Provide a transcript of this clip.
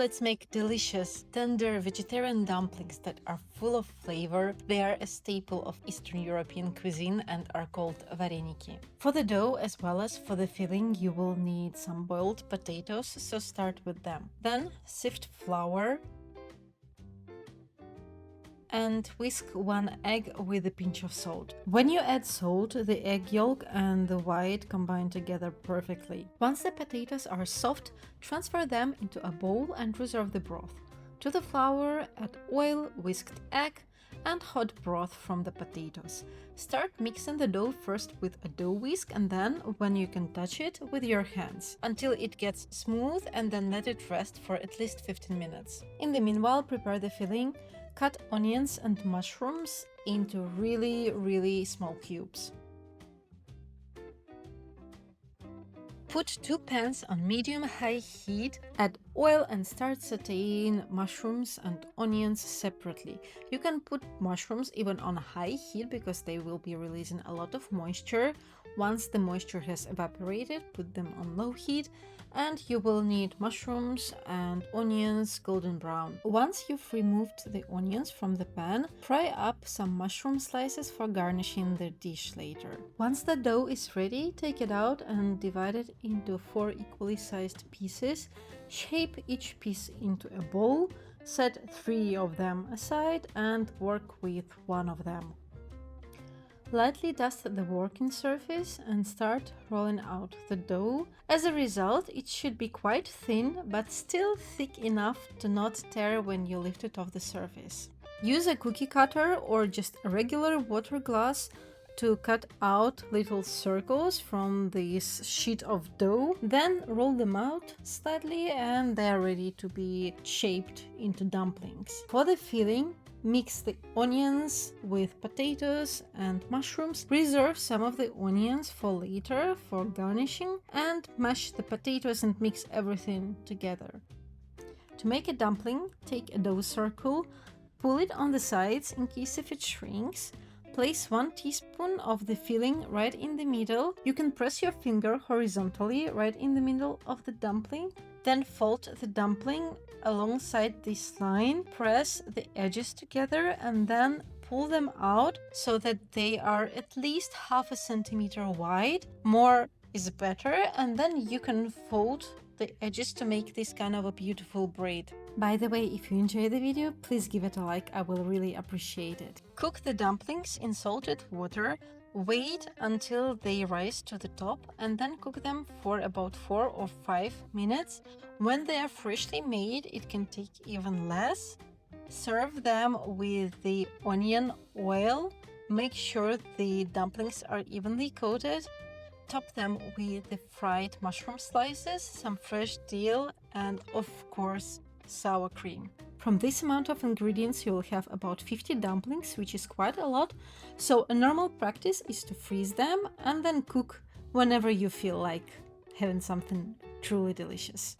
Let's make delicious, tender vegetarian dumplings that are full of flavor. They are a staple of Eastern European cuisine and are called Vareniki. For the dough as well as for the filling, you will need some boiled potatoes, so start with them. Then sift flour and whisk one egg with a pinch of salt. When you add salt, the egg yolk and the white combine together perfectly. Once the potatoes are soft, transfer them into a bowl and reserve the broth. To the flour, add oil, whisked egg, and hot broth from the potatoes. Start mixing the dough first with a dough whisk and then, when you can touch it, with your hands, until it gets smooth, and then let it rest for at least 15 minutes. In the meanwhile, prepare the filling. Cut onions and mushrooms into really small cubes. Put 2 pans on medium-high heat, add oil and start sauteing mushrooms and onions separately. You can put mushrooms even on high heat because they will be releasing a lot of moisture. Once the moisture has evaporated, put them on low heat and you will need mushrooms and onions golden brown. Once you've removed the onions from the pan, fry up some mushroom slices for garnishing the dish later. Once the dough is ready, take it out and divide it into 4 equally sized pieces. Shape each piece into a bowl, set 3 of them aside and work with one of them. Lightly dust the working surface and start rolling out the dough. As a result, it should be quite thin, but still thick enough to not tear when you lift it off the surface. Use a cookie cutter or just a regular water glass to cut out little circles from this sheet of dough. Then roll them out slightly and they are ready to be shaped into dumplings. For the filling, mix the onions with potatoes and mushrooms. Reserve some of the onions for later for garnishing and mash the potatoes and mix everything together. To make a dumpling, take a dough circle, pull it on the sides in case if it shrinks. Place 1 teaspoon of the filling right in the middle. You can press your finger horizontally right in the middle of the dumpling. Then fold the dumpling alongside this line. Press the edges together and then pull them out so that they are at least ½ centimeter wide. More is better, and then you can fold the edges to make this kind of a beautiful braid. By the way, if you enjoyed the video, please give it a like, I will really appreciate it. Cook the dumplings in salted water. Wait until they rise to the top and then cook them for about 4 or 5 minutes. When they are freshly made, it can take even less. Serve them with the onion oil. Make sure the dumplings are evenly coated. Top them with the fried mushroom slices, some fresh dill, and of course, sour cream. From this amount of ingredients, you will have about 50 dumplings, which is quite a lot. So a normal practice is to freeze them and then cook whenever you feel like having something truly delicious.